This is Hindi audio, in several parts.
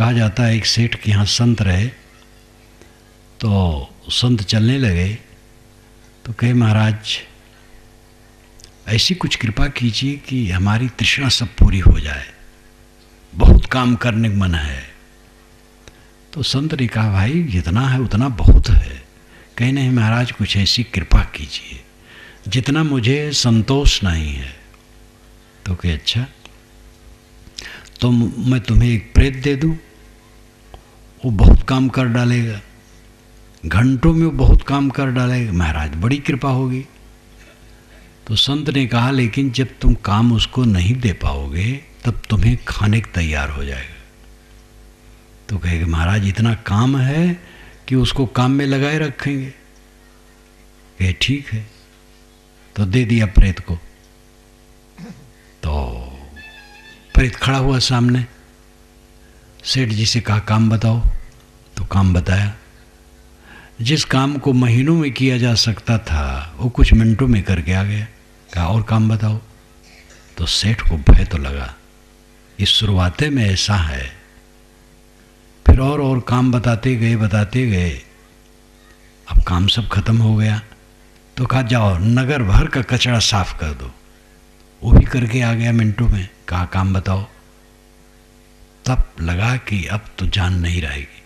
कहा जाता है एक सेठ के यहाँ संत रहे, तो संत चलने लगे तो कहे महाराज ऐसी कुछ कृपा कीजिए कि हमारी तृष्णा सब पूरी हो जाए, बहुत काम करने का मन है। तो संत ने कहा भाई जितना है उतना बहुत है। कहे नहीं महाराज कुछ ऐसी कृपा कीजिए जितना मुझे संतोष नहीं है। तो कहे अच्छा तो मैं तुम्हें एक प्रेत दे दूं, वो बहुत काम कर डालेगा, घंटों में वो बहुत काम कर डालेगा। महाराज बड़ी कृपा होगी। तो संत ने कहा लेकिन जब तुम काम उसको नहीं दे पाओगे तब तुम्हें खाने को तैयार हो जाएगा। तो कहेगा महाराज इतना काम है कि उसको काम में लगाए रखेंगे। कहे ठीक है। तो दे दिया प्रेत को। तो प्रेत खड़ा हुआ सामने, सेठ जी से कहा काम बताओ। तो काम बताया। जिस काम को महीनों में किया जा सकता था वो कुछ मिनटों में करके आ गया। कहा और काम बताओ। तो सेठ को भय तो लगा, इस शुरुआते में ऐसा है। फिर और काम बताते गए। अब काम सब खत्म हो गया। तो कहा जाओ नगर भर का कचरा साफ कर दो। वो भी करके आ गया मिनटों में। कहा काम बताओ। तब लगा कि अब तो जान नहीं रहेगी,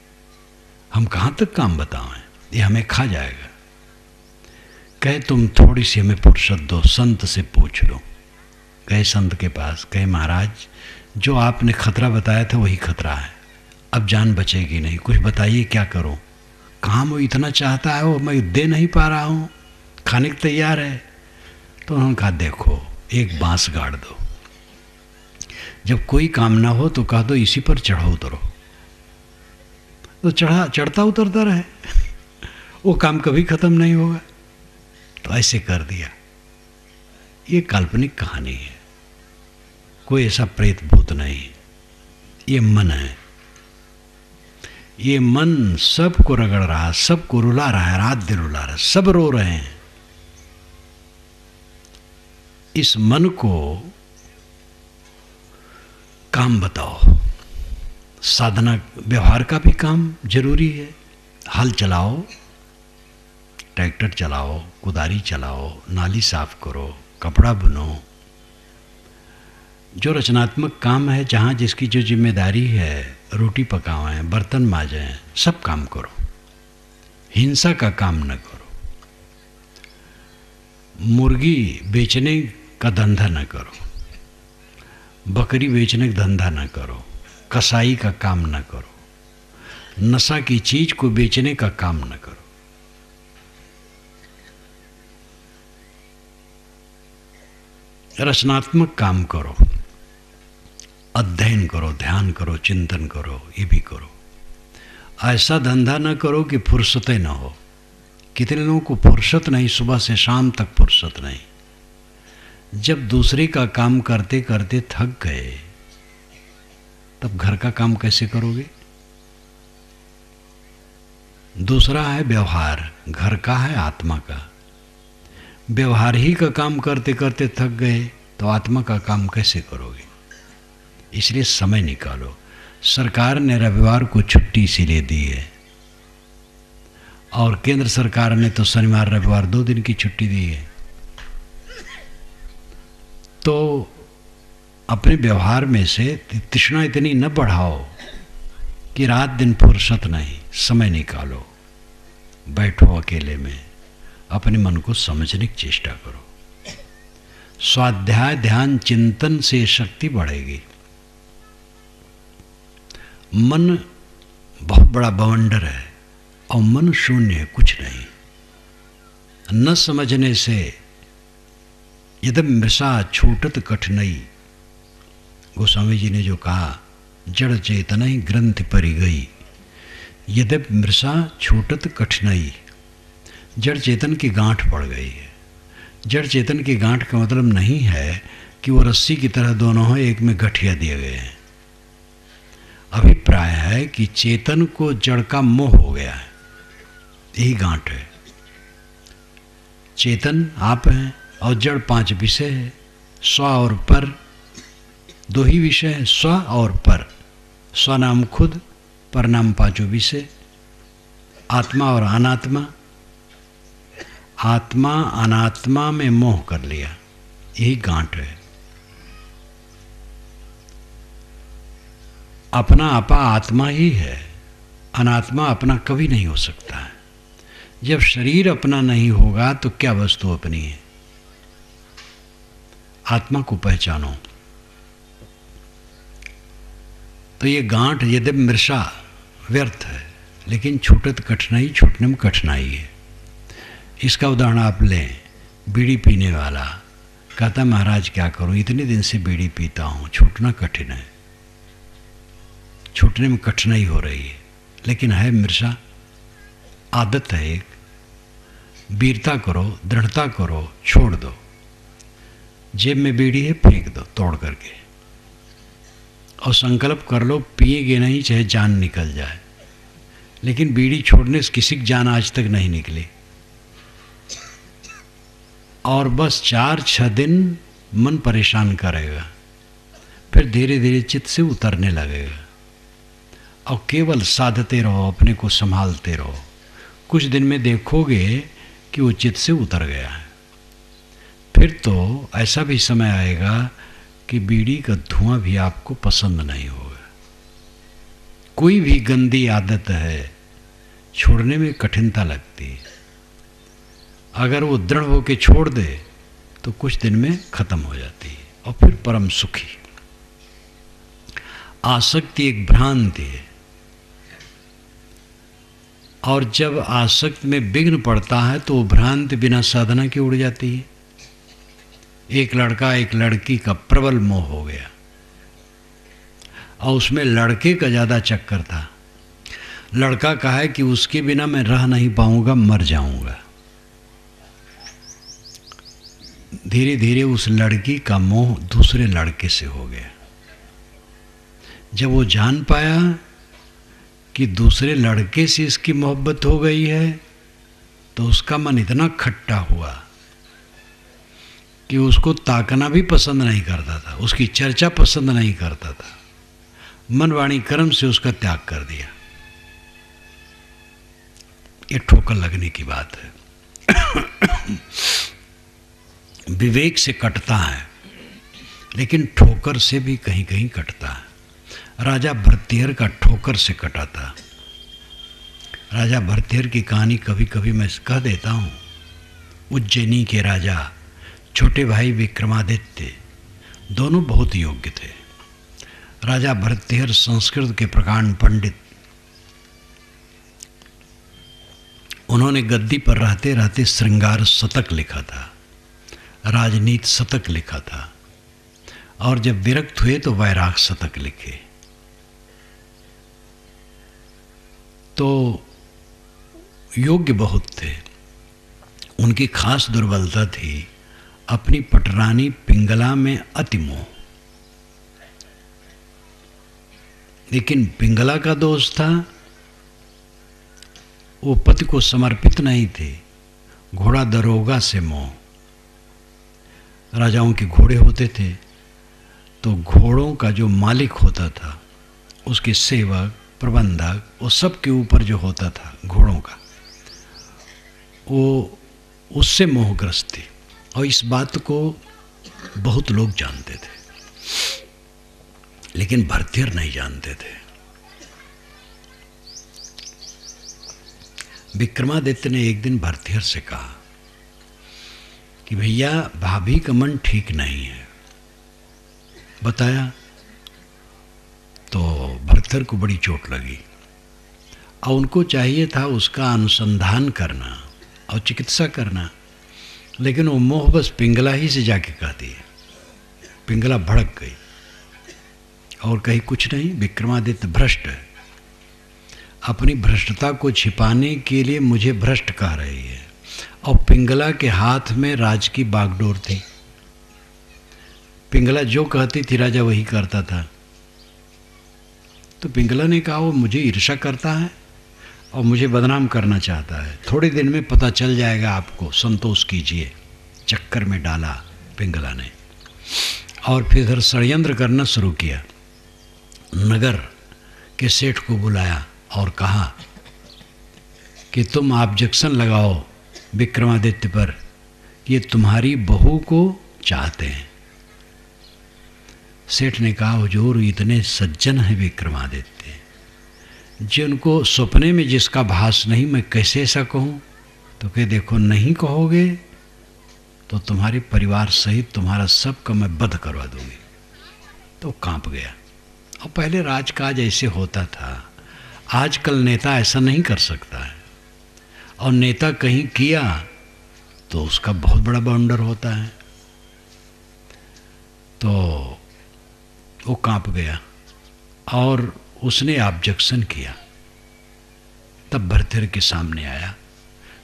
हम कहाँ तक काम बताएं, ये हमें खा जाएगा। कहे तुम थोड़ी सी हमें फुर्सत दो, संत से पूछ लो। गए संत के पास। कहे महाराज जो आपने खतरा बताया था वही खतरा है, अब जान बचेगी नहीं, कुछ बताइए क्या करूं। काम वो इतना चाहता है वो मैं दे नहीं पा रहा हूं, खाने को तैयार है। तो उन्होंने कहा देखो एक बांस गाड़ दो, जब कोई काम ना हो तो कह दो इसी पर चढ़ो उतरो, तो चढ़ता उतरता रहे, वो काम कभी खत्म नहीं होगा। तो ऐसे कर दिया। ये काल्पनिक कहानी है, कोई ऐसा प्रेत भूत नहीं, ये मन है। ये मन सबको रगड़ रहा है, सबको रुला रहा है, रात दिन रुला रहा है, सब रो रहे हैं। इस मन को काम बताओ। साधना व्यवहार का भी काम जरूरी है। हल चलाओ, ट्रैक्टर चलाओ, कुदारी चलाओ, नाली साफ करो, कपड़ा बुनो, जो रचनात्मक काम है, जहाँ जिसकी जो जिम्मेदारी है, रोटी पकावें, बर्तन माजें, सब काम करो। हिंसा का काम न करो, मुर्गी बेचने का धंधा न करो, बकरी बेचने का धंधा न करो, कसाई का काम न करो, नशा की चीज को बेचने का काम न करो। रचनात्मक काम करो, अध्ययन करो, ध्यान करो, चिंतन करो, ये भी करो। ऐसा धंधा न करो कि फुर्सतें न हो। कितने लोगों को फुर्सत नहीं, सुबह से शाम तक फुर्सत नहीं। जब दूसरे का काम करते करते थक गए तब घर का काम कैसे करोगे? दूसरा है व्यवहार, घर का है आत्मा का। व्यवहार ही का काम करते करते थक गए तो आत्मा का काम कैसे करोगे? इसलिए समय निकालो। सरकार ने रविवार को छुट्टी इसीलिए दी है, और केंद्र सरकार ने तो शनिवार रविवार 2 दिन की छुट्टी दी है। तो अपने व्यवहार में से तृष्णा इतनी न बढ़ाओ कि रात दिन फुर्सत नहीं। समय निकालो, बैठो अकेले में, अपने मन को समझने की चेष्टा करो। स्वाध्याय ध्यान चिंतन से शक्ति बढ़ेगी। मन बहुत बड़ा बवंडर है और मन शून्य है, कुछ नहीं। न समझने से यदि मृषा छूटत कठिनाई, गोस्वामी जी ने जो कहा, जड़ चेतना ही ग्रंथ परी गई, यदि मृषा छूटत कठिनाई, जड़ चेतन की गांठ पड़ गई है। जड़ चेतन की गांठ का मतलब नहीं है कि वो रस्सी की तरह दोनों हैं, एक में गठिया दिए गए हैं। अभिप्राय है कि चेतन को जड़ का मोह हो गया है, यही गांठ है। चेतन आप हैं और जड़ 5 विषय है, स्व और पर, 2 ही विषय है, स्व और पर। स्वनाम खुद, परनाम पांचों विषय, आत्मा और अनात्मा। आत्मा अनात्मा में मोह कर लिया, यही गांठ है। अपना आपा आत्मा ही है, अनात्मा अपना कभी नहीं हो सकता है। जब शरीर अपना नहीं होगा तो क्या वस्तु अपनी है? आत्मा को पहचानो। तो ये गांठ यद्यपि मृषा व्यर्थ है, लेकिन छूटत कठिनाई, छूटने में कठिनाई है। इसका उदाहरण आप लें, बीड़ी पीने वाला कहता महाराज क्या करूं, इतने दिन से बीड़ी पीता हूं, छूटना कठिन है, छूटने में कठिनाई हो रही है। लेकिन है मृषा, आदत है एक, वीरता करो, दृढ़ता करो, छोड़ दो। जेब में बीड़ी है, फेंक दो तोड़ करके, और संकल्प कर लो पिएगे नहीं चाहे जान निकल जाए। लेकिन बीड़ी छोड़ने से किसी की जान आज तक नहीं निकली। और बस 4-6 दिन मन परेशान करेगा, फिर धीरे धीरे चित्त से उतरने लगेगा। और केवल साधते रहो, अपने को संभालते रहो, कुछ दिन में देखोगे कि वो चित्त से उतर गया है। फिर तो ऐसा भी समय आएगा कि बीड़ी का धुआं भी आपको पसंद नहीं होगा। कोई भी गंदी आदत है, छोड़ने में कठिनता लगती है। अगर वो दृढ़ होकर छोड़ दे तो कुछ दिन में खत्म हो जाती है, और फिर परम सुखी। आसक्ति एक भ्रांति है, और जब आसक्ति में विघ्न पड़ता है तो वो भ्रांति बिना साधना के उड़ जाती है। एक लड़का एक लड़की का प्रबल मोह हो गया, और उसमें लड़के का ज़्यादा चक्कर था। लड़का कहा है कि उसके बिना मैं रह नहीं पाऊंगा, मर जाऊंगा। धीरे धीरे उस लड़की का मोह दूसरे लड़के से हो गया। जब वो जान पाया कि दूसरे लड़के से इसकी मोहब्बत हो गई है, तो उसका मन इतना खट्टा हुआ कि उसको ताकना भी पसंद नहीं करता था, उसकी चर्चा पसंद नहीं करता था। मन वाणी कर्म से उसका त्याग कर दिया। ये ठोकर लगने की बात है। विवेक से कटता है, लेकिन ठोकर से भी कहीं कहीं कटता है। राजा भरतहर का ठोकर से कटा था। राजा भरतहर की कहानी कभी कभी मैं कह देता हूँ। उज्जैनी के राजा छोटे भाई विक्रमादित्य दोनों बहुत योग्य थे। राजा भरतहर संस्कृत के प्रकांड पंडित, उन्होंने गद्दी पर रहते रहते श्रृंगार शतक लिखा था, राजनीति शतक लिखा था, और जब विरक्त हुए तो वैराग शतक लिखे। तो योग्य बहुत थे। उनकी खास दुर्बलता थी अपनी पटरानी पिंगला में अति मोह। लेकिन पिंगला का दोष था, वो पति को समर्पित नहीं थे। घोड़ा दरोगा से मोह। राजाओं के घोड़े होते थे, तो घोड़ों का जो मालिक होता था, उसके सेवक प्रबंधक, वो सब के ऊपर जो होता था घोड़ों का, वो उससे मोहग्रस्त थी। और इस बात को बहुत लोग जानते थे, लेकिन भरतहर नहीं जानते थे। विक्रमादित्य ने एक दिन भरतहर से कहा कि भैया भाभी का मन ठीक नहीं है। बताया तो भरतहर को बड़ी चोट लगी, और उनको चाहिए था उसका अनुसंधान करना और चिकित्सा करना। लेकिन वो मोह बस पिंगला ही से जाके कहती है। पिंगला भड़क गई और कही कुछ नहीं, विक्रमादित्य भ्रष्ट है, अपनी भ्रष्टता को छिपाने के लिए मुझे भ्रष्ट कह रही है। और पिंगला के हाथ में राज की बागडोर थी। पिंगला जो कहती थी राजा वही करता था। तो पिंगला ने कहा वो मुझे ईर्ष्या करता है और मुझे बदनाम करना चाहता है, थोड़े दिन में पता चल जाएगा आपको, संतोष कीजिए। चक्कर में डाला पिंगला ने, और फिर षड्यंत्र करना शुरू किया। नगर कि सेठ को बुलाया और कहा कि तुम ऑब्जेक्शन लगाओ विक्रमादित्य पर, ये तुम्हारी बहू को चाहते हैं। सेठ ने कहा, हुजूर इतने सज्जन हैं विक्रमादित्य, जिनको सपने में जिसका भास नहीं, मैं कैसे ऐसा कहूँ? तो कहे देखो, नहीं कहोगे तो तुम्हारे परिवार सहित तुम्हारा सबका मैं वध करवा दूंगी। तो कांप गया। और पहले राजकाज ऐसे होता था, आजकल नेता ऐसा नहीं कर सकता है, और नेता कहीं किया तो उसका बहुत बड़ा बाउंडर होता है। तो वो कांप गया और उसने ऑब्जेक्शन किया। तब भरथेर के सामने आया।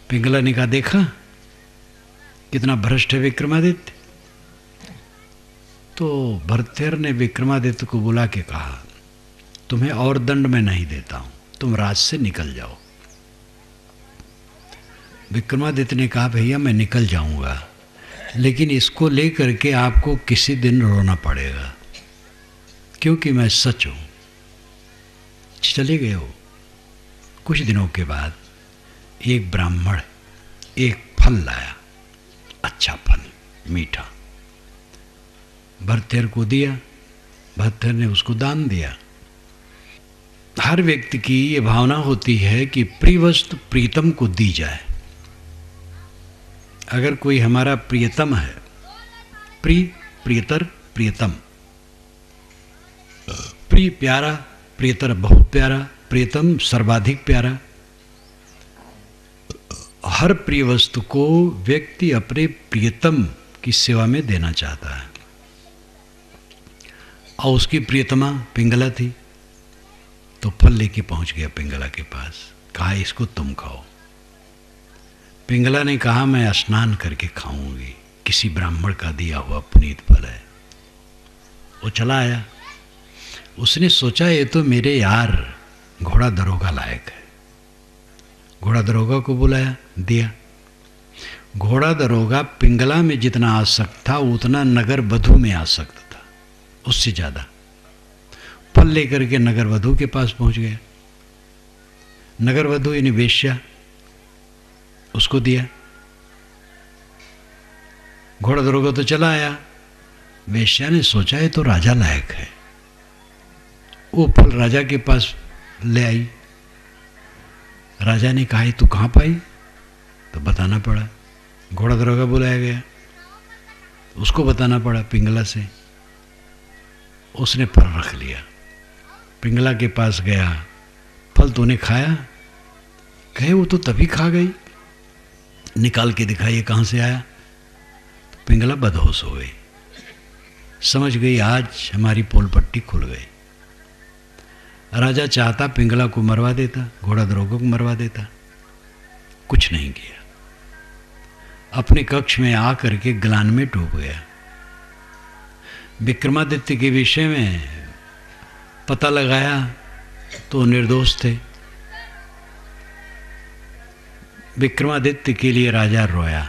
पिंगला ने कहा, देखा कितना भ्रष्ट है विक्रमादित्य। तो भरथेर ने विक्रमादित्य को बुला के कहा, तुम्हें और दंड मैं नहीं देता हूं, तुम राज से निकल जाओ। विक्रमादित्य ने कहा, भैया मैं निकल जाऊंगा, लेकिन इसको लेकर के आपको किसी दिन रोना पड़ेगा, क्योंकि मैं सच हूं। चले गए हो। कुछ दिनों के बाद एक ब्राह्मण एक फल लाया, अच्छा फल, मीठा। भरथेर को दिया, भरथेर ने उसको दान दिया। हर व्यक्ति की ये भावना होती है कि प्रिय वस्तु प्रीतम को दी जाए। अगर कोई हमारा प्रियतम है, प्रिय, प्रियतर, प्रियतम, प्रिय प्यारा, प्रियतर बहुत प्यारा, प्रियतम सर्वाधिक प्यारा, हर प्रिय वस्तु को व्यक्ति अपने प्रियतम की सेवा में देना चाहता है। और उसकी प्रियतमा पिंगला थी, तो फल लेके पहुंच गया पिंगला के पास। कहा, इसको तुम खाओ। पिंगला ने कहा, मैं स्नान करके खाऊंगी, किसी ब्राह्मण का दिया हुआ पुनीत फल है। वो चला आया। उसने सोचा, ये तो मेरे यार घोड़ा दरोगा लायक है। घोड़ा दरोगा को बुलाया, दिया। घोड़ा दरोगा पिंगला में जितना आसक्त था उतना नगर वधु में आसक्त था, उससे ज्यादा। फल लेकर के नगर वधु के पास पहुंच गया। नगर वधु यानी वेश्या, उसको दिया। घोड़ा दरोगा तो चला आया। वेश्या ने सोचा, ये तो राजा लायक है। वो फल राजा के पास ले आई। राजा ने कहा, तू कहाँ पाई? तो बताना पड़ा। घोड़ा दरोगा बुलाया गया, उसको बताना पड़ा पिंगला से। उसने फल रख लिया। पिंगला के पास गया, फल तूने खाया? कहे, वो तो तभी खा गई। निकाल के दिखाइए कहाँ से आया। तो पिंगला बदहोश हो गई, समझ गई आज हमारी पोल पट्टी खुल गई। राजा चाहता पिंगला को मरवा देता, घोड़ा दरोगा को मरवा देता, कुछ नहीं किया। अपने कक्ष में आकर के ग्लान में डूब गया। विक्रमादित्य के विषय में पता लगाया तो निर्दोष थे। विक्रमादित्य के लिए राजा रोया।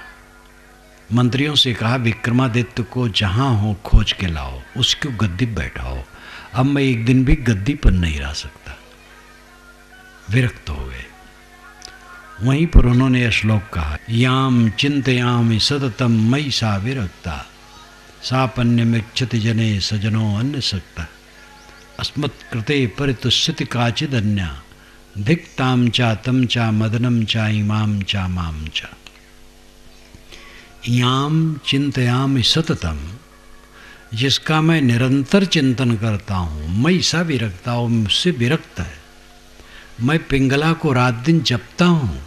मंत्रियों से कहा, विक्रमादित्य को जहां हो खोज के लाओ, उसको गद्दी बैठाओ। अब मैं एक दिन भी गद्दी पर नहीं रह सकता। विरक्त हो गए। वहीं पर उन्होंने यह श्लोक कहा, याम चिंतयामि सततम मयि सा विरक्ता, सापन्यमिच्छति जने सजनो अन्य सक्ता, अस्मत्कृते परितुष्यति काचिदन्या, धिक्ताम चा तम चा मदनम चा इमाम चा माम चा। याम चिंतयामि सततम, जिसका मैं निरंतर चिंतन करता हूँ, मैं सा विरक्ता हूँ, मुझसे विरक्त है। मैं पिंगला को रात दिन जपता हूँ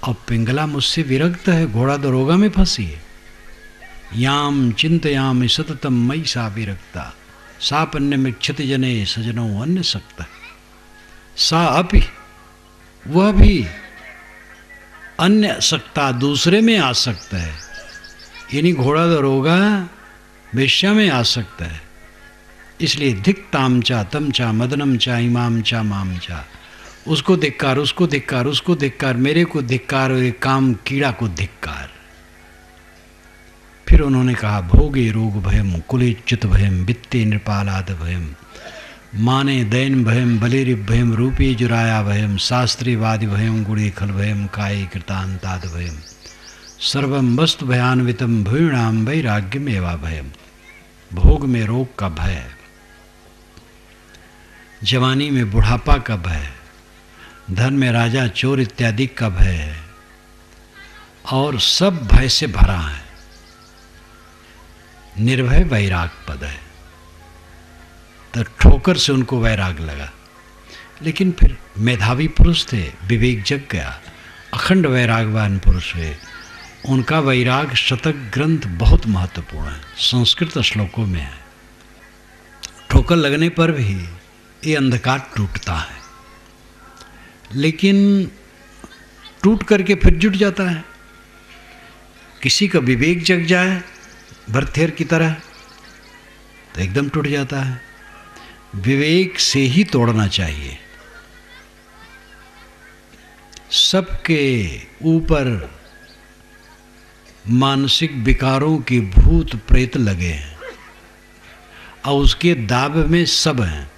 और पिंगला मुझसे विरक्त है, घोड़ा दरोगा में फंसी है। याम चिंतयामि सततम मयि सा विरक्ता, सापन्यमिच्छति जने सजनो अन्य सक्ता। सा अपि, वह भी अन्य सक्ता, दूसरे में आ सकता है। यानी घोड़ा दरोगा वेश्या में आ सकता है। इसलिए धिक्ताम चा तम चा मदनम चा इमाम चा माम चा, उसको धिक्कार, उसको धिक्कार, उसको धिक्कार, मेरे को धिक्कार, और काम कीड़ा को धिक्कार। फिर उन्होंने कहा, भोगे रोग भयम कुले च्युत भयम वित्ते नृपालाद भयम माने दैन भयम बलिरिभयम रूपी जुराया भयम शास्त्री वादि भयम गुणे खल भयम काये कृतांताद भयम सर्वम वस्तु भयान्वितम भूणाम वैराग्यम एवा भयम। भोग में रोग का भय, जवानी में बुढ़ापा का भय, धन में राजा चोर इत्यादि का भय है, और सब भय से भरा है। निर्भय वैराग पद है, तो ठोकर से उनको वैराग लगा। लेकिन फिर मेधावी पुरुष थे, विवेक जग गया, अखंड वैरागवान पुरुष हुए। उनका वैराग शतक ग्रंथ बहुत महत्वपूर्ण है, संस्कृत श्लोकों में है। ठोकर लगने पर भी ये अंधकार टूटता है, लेकिन टूट करके फिर जुट जाता है। किसी का विवेक जग जाए भरथेर की तरह तो एकदम टूट जाता है। विवेक से ही तोड़ना चाहिए। सबके ऊपर मानसिक विकारों के भूत प्रेत लगे हैं और उसके दाब में सब हैं।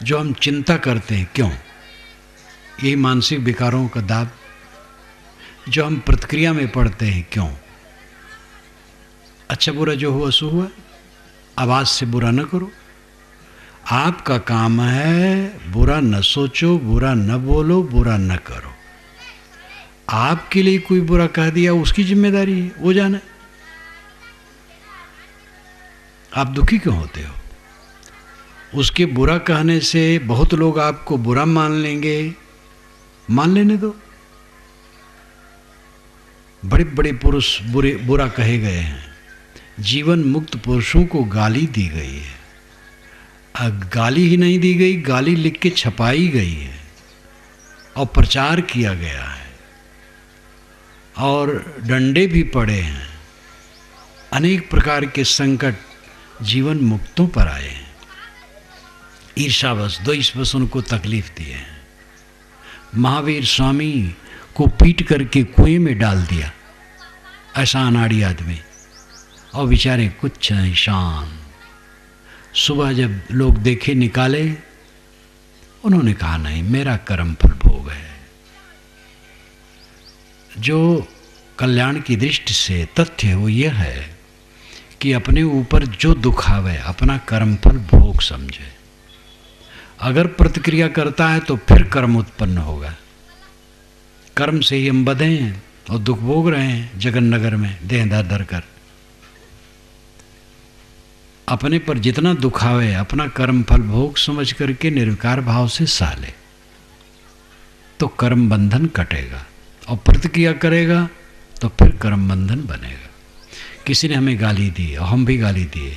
जो हम चिंता करते हैं, क्यों? यही मानसिक विकारों का दाब। जो हम प्रतिक्रिया में पड़ते हैं, क्यों? अच्छा बुरा जो हुआ सो हुआ, आवाज से बुरा न करो। आपका काम है बुरा न सोचो, बुरा न बोलो, बुरा न करो। आपके लिए कोई बुरा कह दिया, उसकी जिम्मेदारी है, वो जाने। आप दुखी क्यों होते हो? उसके बुरा कहने से बहुत लोग आपको बुरा मान लेंगे, मान लेने दो। बड़े बड़े पुरुष बुरा कहे गए हैं। जीवन मुक्त पुरुषों को गाली दी गई है। गाली ही नहीं दी गई, गाली लिख के छपाई गई है और प्रचार किया गया है और डंडे भी पड़े हैं। अनेक प्रकार के संकट जीवन मुक्तों पर आए हैं। ईर्षावश, द्वेषवश उनको तकलीफ दिए हैं। महावीर स्वामी को पीट करके कुएं में डाल दिया, ऐसा अनाड़ी आदमी, और बेचारे कुछ नहीं, शान। सुबह जब लोग देखे निकाले, उन्होंने कहा नहीं, मेरा कर्म फल भोग है। जो कल्याण की दृष्टि से तथ्य वो यह है कि अपने ऊपर जो दुख आवे अपना कर्म फल भोग समझे। अगर प्रतिक्रिया करता है तो फिर कर्म उत्पन्न होगा। कर्म से ही हम बधे हैं और दुख भोग रहे हैं जगन नगर में देह धर धर कर। अपने पर जितना दुख आवे अपना कर्म फल भोग समझ करके निर्विकार भाव से सह ले, तो कर्म बंधन कटेगा। और प्रतिक्रिया करेगा तो फिर कर्म बंधन बनेगा। किसी ने हमें गाली दी और हम भी गाली दिए,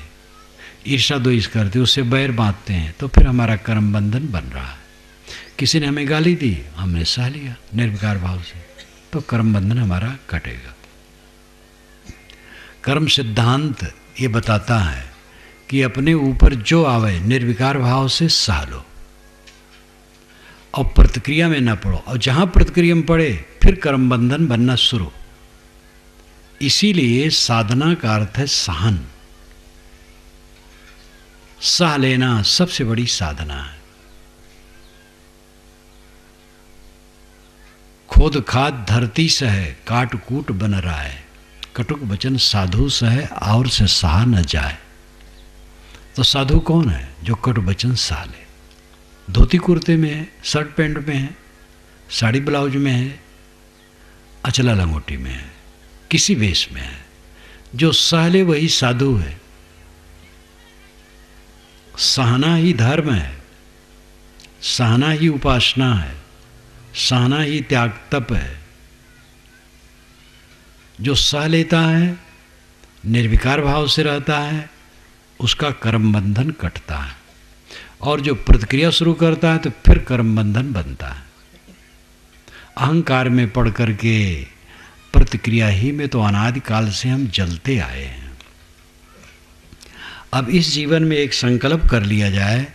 ईर्षा द्वेष करते, उससे बैर बांधते हैं, तो फिर हमारा कर्म बंधन बन रहा है। किसी ने हमें गाली दी, हमने सह लिया निर्विकार भाव से, तो कर्म बंधन हमारा कटेगा। कर्म सिद्धांत ये बताता है कि अपने ऊपर जो आवे निर्विकार भाव से सह लो और प्रतिक्रिया में न पड़ो। और जहां प्रतिक्रिया में पड़े फिर कर्म बंधन बनना शुरू। इसीलिए साधना का अर्थ है सहन। सह लेना सबसे बड़ी साधना है। खोद खाद धरती से है, काट कूट बन रहा है, कटुक वचन साधु से है, और से सहा न जाए। तो साधु कौन है? जो कटु वचन सहा ले। धोती कुर्ते में है, शर्ट पैंट में है, साड़ी ब्लाउज में है, अचला लंगोटी में है, किसी वेश में है, जो सह ले वही साधु है। सहना ही धर्म है, सहना ही उपासना है, सहना ही त्याग तप है। जो सह लेता है, निर्विकार भाव से रहता है, उसका कर्म बंधन कटता है। और जो प्रतिक्रिया शुरू करता है तो फिर कर्म बंधन बनता है। अहंकार में पड़ करके प्रतिक्रिया ही में तो अनादिकाल से हम जलते आए हैं। अब इस जीवन में एक संकल्प कर लिया जाए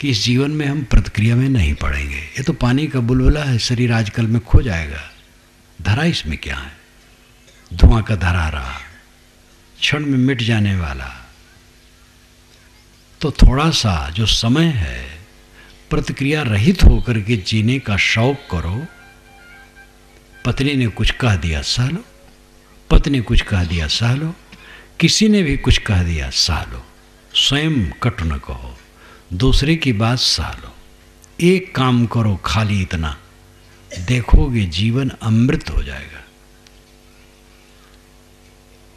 कि इस जीवन में हम प्रतिक्रिया में नहीं पड़ेंगे। ये तो पानी का बुलबुला है, शरीर आजकल में खो जाएगा, धरा इसमें क्या है? धुआं का धरा रहा, क्षण में मिट जाने वाला। तो थोड़ा सा जो समय है प्रतिक्रिया रहित होकर के जीने का शौक करो। पत्नी ने कुछ कह दिया सह लो, पत्नी कुछ कह दिया सह लो, किसी ने भी कुछ कह दिया सह लो। स्वयं कटु न कहो, दूसरे की बात सह लो। एक काम करो खाली इतना, देखोगे जीवन अमृत हो जाएगा।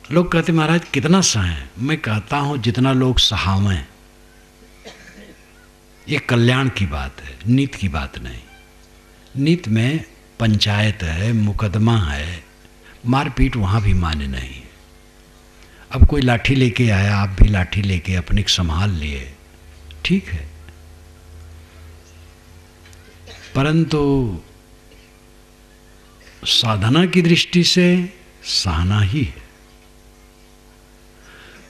लोग कहते महाराज कितना सहें? मैं कहता हूं जितना लोग सहावें। ये कल्याण की बात है, नीत की बात नहीं। नीत में पंचायत है, मुकदमा है, मारपीट वहाँ भी मान्य नहीं है। अब कोई लाठी लेके आया, आप भी लाठी लेके अपने संभाल लिए, ठीक है, परंतु साधना की दृष्टि से सहना ही है।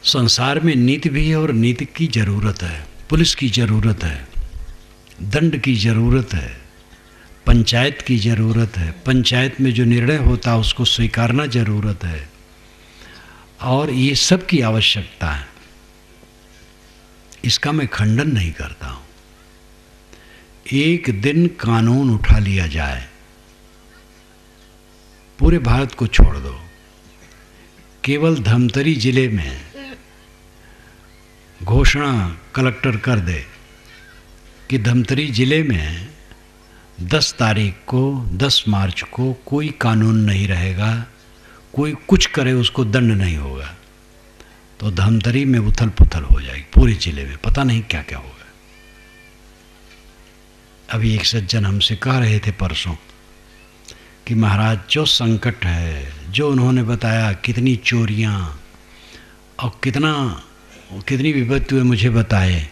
संसार में नीति भी है और नीति की जरूरत है, पुलिस की जरूरत है, दंड की जरूरत है, पंचायत की जरूरत है, पंचायत में जो निर्णय होता है उसको स्वीकारना जरूरत है, और ये सब की आवश्यकता है। इसका मैं खंडन नहीं करता हूं। एक दिन कानून उठा लिया जाए, पूरे भारत को छोड़ दो, केवल धमतरी जिले में घोषणा कलेक्टर कर दे कि धमतरी जिले में 10 तारीख को, 10 मार्च को कोई कानून नहीं रहेगा, कोई कुछ करे उसको दंड नहीं होगा, तो धमतरी में उथल पुथल हो जाएगी। पूरे जिले में पता नहीं क्या क्या होगा। अभी एक सज्जन हमसे कह रहे थे परसों कि महाराज जो संकट है, जो उन्होंने बताया, कितनी चोरियां और कितनी विपत्ति हुए मुझे बताए,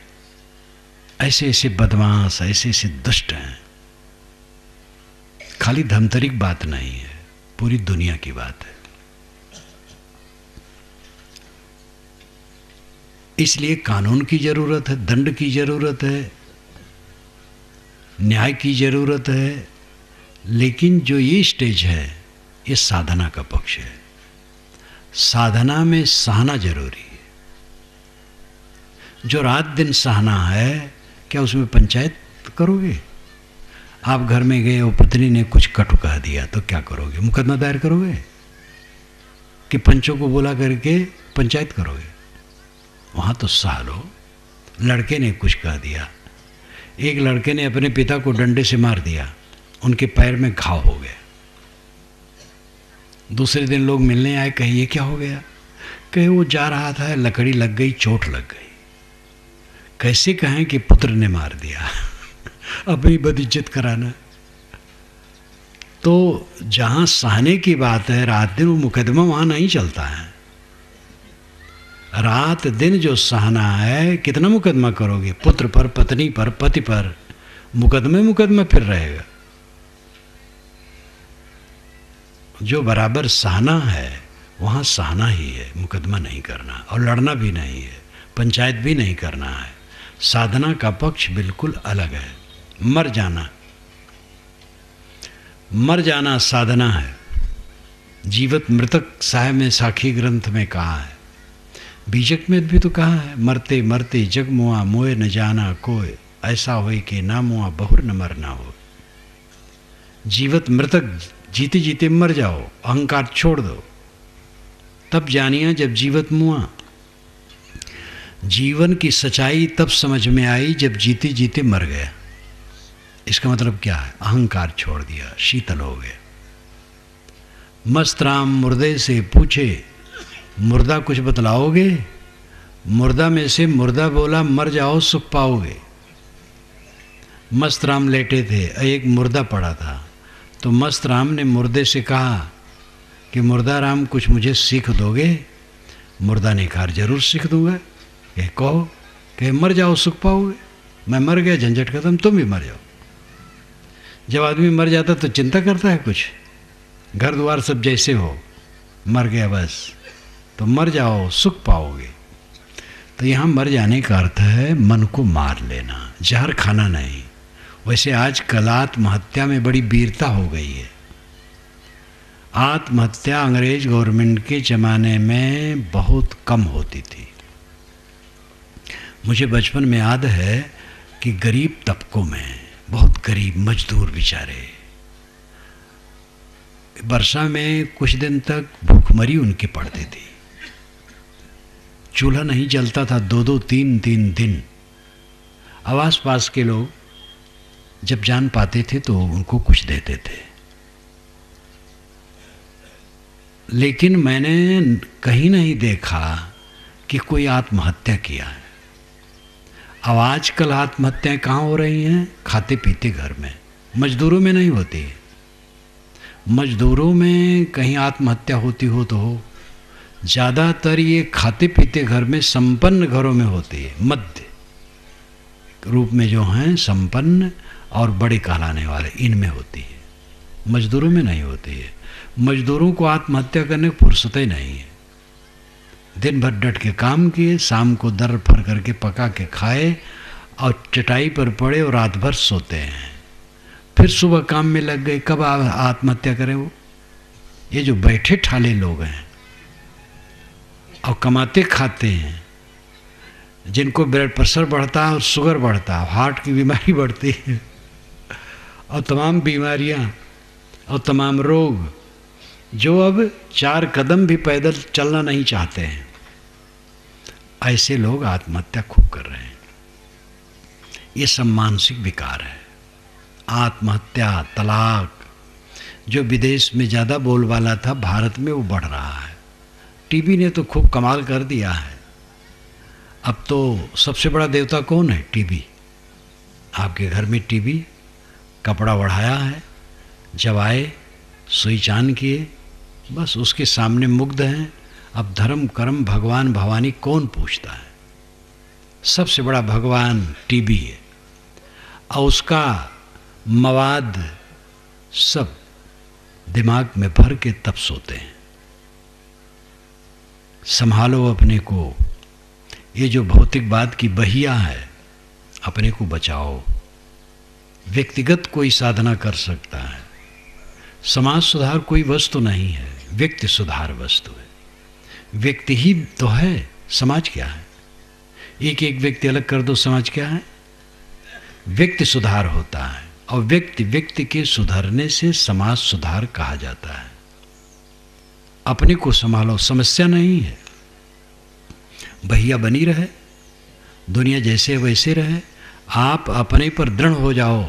ऐसे ऐसे बदमाश, ऐसे ऐसे दुष्ट हैं। खाली धमतरी की बात नहीं है, पूरी दुनिया की बात है। इसलिए कानून की जरूरत है, दंड की जरूरत है, न्याय की जरूरत है, लेकिन जो ये स्टेज है ये साधना का पक्ष है। साधना में सहना जरूरी है। जो रात दिन सहना है, क्या उसमें पंचायत करोगे? आप घर में गए और पत्नी ने कुछ कटु कह दिया तो क्या करोगे? मुकदमा दायर करोगे कि पंचों को बुला करके पंचायत करोगे? वहाँ तो सह लो। लड़के ने कुछ कह दिया, एक लड़के ने अपने पिता को डंडे से मार दिया, उनके पैर में घाव हो गया। दूसरे दिन लोग मिलने आए, कहे ये क्या हो गया? कहे वो जा रहा था, लकड़ी लग गई, चोट लग गई। कैसे कहें कि पुत्र ने मार दिया? अपनी बदइज्जत कराना। तो जहां सहने की बात है, रात दिन, वो मुकदमा वहां नहीं चलता है। रात दिन जो सहना है, कितना मुकदमा करोगे? पुत्र पर, पत्नी पर, पति पर, मुकदमा फिर रहेगा। जो बराबर सहना है वहां सहना ही है, मुकदमा नहीं करना, और लड़ना भी नहीं है, पंचायत भी नहीं करना है। साधना का पक्ष बिल्कुल अलग है। मर जाना साधना है। जीवत मृतक साहब ने साखी ग्रंथ में कहा है, बीजक में भी तो कहा है, मरते मरते जग मुआ, मोए न जाना कोई, ऐसा होए कि ना मुआ बहुर न मरना हो। जीवत मृतक, जीते जीते मर जाओ, अहंकार छोड़ दो, तब जानिया जब जीवत मुआ। जीवन की सच्चाई तब समझ में आई जब जीते जीते मर गया। इसका मतलब क्या है? अहंकार छोड़ दिया, शीतल हो गए। मस्त राम मुर्दे से पूछे, मुर्दा कुछ बतलाओगे? मुर्दा में से मुर्दा बोला, मर जाओ सुख पाओगे। मस्त राम लेटे थे, एक मुर्दा पड़ा था, तो मस्त राम ने मुर्दे से कहा कि मुर्दा राम कुछ मुझे सीख दोगे? मुर्दा ने कहा जरूर सीख दूंगा। कहो कि मर जाओ सुख पाओगे। मैं मर गया, झंझट खत्म, तुम भी मर जाओ। जब आदमी मर जाता तो चिंता करता है कुछ? घर द्वार सब जैसे हो, मर गया बस, तो मर जाओ सुख पाओगे। तो यहाँ मर जाने का अर्थ है मन को मार लेना, जहर खाना नहीं। वैसे आजकल आत्महत्या में बड़ी वीरता हो गई है। आत्महत्या अंग्रेज गवर्नमेंट के ज़माने में बहुत कम होती थी। मुझे बचपन में याद है कि गरीब तबकों में, बहुत गरीब मजदूर बेचारे, वर्षा में कुछ दिन तक भूखमरी उनकी पड़ती थी। चूल्हा नहीं जलता था 2-2, 3-3 दिन। आस पास के लोग जब जान पाते थे तो उनको कुछ देते थे। लेकिन मैंने कहीं नहीं देखा कि कोई आत्महत्या किया है। अब आजकल आत्महत्याएं कहाँ हो रही हैं? खाते पीते घर में। मजदूरों में नहीं होती है। मजदूरों में कहीं आत्महत्या होती हो तो हो, ज़्यादातर ये खाते पीते घर में, संपन्न घरों में होती है। मध्य रूप में जो हैं संपन्न और बड़े कहलाने वाले, इनमें होती है, मजदूरों में नहीं होती है। मजदूरों को आत्महत्या करने की फुर्सत ही नहीं है। दिन भर डट के काम किए, शाम को दर फर करके पका के खाए और चटाई पर पड़े और रात भर सोते हैं। फिर सुबह काम में लग गए। कब आत्महत्या करें वो? ये जो बैठे ठाले लोग हैं और कमाते खाते हैं, जिनको ब्लड प्रेशर बढ़ता है और शुगर बढ़ता है, हार्ट की बीमारी बढ़ती है और तमाम बीमारियां और तमाम रोग, जो अब 4 कदम भी पैदल चलना नहीं चाहते हैं, ऐसे लोग आत्महत्या खूब कर रहे हैं। ये सब मानसिक विकार है। आत्महत्या, तलाक, जो विदेश में ज़्यादा बोलबाला था, भारत में वो बढ़ रहा है। टीबी ने तो खूब कमाल कर दिया है। अब तो सबसे बड़ा देवता कौन है? टीबी। आपके घर में टीबी कपड़ा बढ़ाया है, जब आए सुई चान किए, बस उसके सामने मुग्ध हैं। अब धर्म कर्म भगवान भवानी कौन पूछता है? सबसे बड़ा भगवान टीबी है और उसका मवाद सब दिमाग में भर के तब सोते हैं। संभालो अपने को। ये जो भौतिकवाद की बहिया है, अपने को बचाओ। व्यक्तिगत कोई साधना कर सकता है। समाज सुधार कोई वस्तु नहीं है, व्यक्ति सुधार वस्तु है। व्यक्ति ही तो है, समाज क्या है? एक एक व्यक्ति अलग कर दो, समाज क्या है? व्यक्ति सुधार होता है और व्यक्ति के सुधरने से समाज सुधार कहा जाता है। अपने को संभालो, समस्या नहीं है। भैया बनी रहे, दुनिया जैसे वैसे रहे, आप अपने पर दृढ़ हो जाओ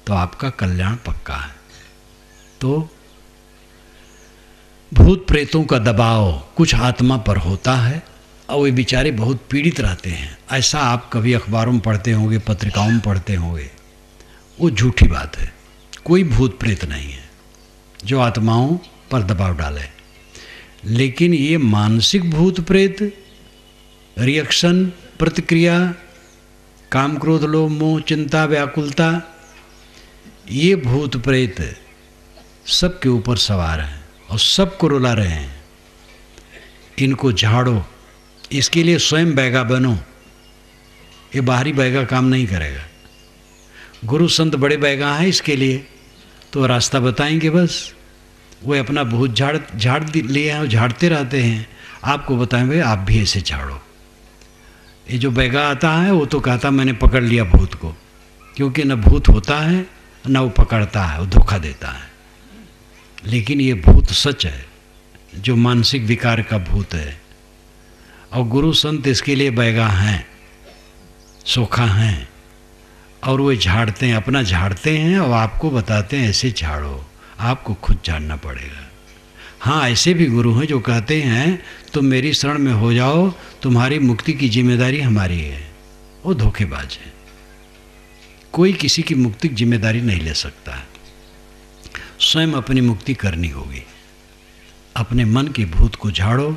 तो आपका कल्याण पक्का है। तो भूत प्रेतों का दबाव कुछ आत्मा पर होता है और वे बेचारे बहुत पीड़ित रहते हैं। ऐसा आप कभी अखबारों में पढ़ते होंगे, पत्रिकाओं में पढ़ते होंगे। वो झूठी बात है। कोई भूत प्रेत नहीं है जो आत्माओं पर दबाव डाले। लेकिन ये मानसिक भूत प्रेत, रिएक्शन, प्रतिक्रिया, काम क्रोध लोभ मोह चिंता व्याकुलता, ये भूत प्रेत सबके ऊपर सवार हैं और सबको रुला रहे हैं। इनको झाड़ो। इसके लिए स्वयं बैगा बनो। ये बाहरी बैगा काम नहीं करेगा। गुरु संत बड़े बैगा हैं इसके लिए, तो रास्ता बताएंगे। बस वो अपना भूत झाड़ लिए हैं और झाड़ते रहते हैं। आपको बताएंगे आप भी ऐसे झाड़ो। ये जो बैगा आता है वो तो कहता मैंने पकड़ लिया भूत को, क्योंकि न भूत होता है न वो पकड़ता है, वो धोखा देता है। लेकिन ये भूत सच है, जो मानसिक विकार का भूत है। और गुरु संत इसके लिए बैगा हैं, सोखा हैं, और वे झाड़ते हैं, अपना झाड़ते हैं और आपको बताते हैं ऐसे झाड़ो। आपको खुद झाड़ना पड़ेगा। हाँ, ऐसे भी गुरु हैं जो कहते हैं तुम मेरी शरण में हो जाओ, तुम्हारी मुक्ति की जिम्मेदारी हमारी है। वो धोखेबाज है। कोई किसी की मुक्ति की जिम्मेदारी नहीं ले सकता है। स्वयं अपनी मुक्ति करनी होगी। अपने मन के भूत को झाड़ो,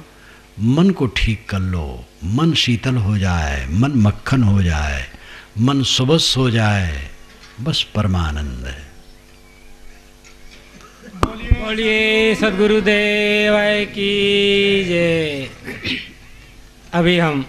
मन को ठीक कर लो। मन शीतल हो जाए, मन मक्खन हो जाए, मन सुबस हो जाए, बस परमानंद है। बोलिए सद्गुरुदेव की जय। अभी हम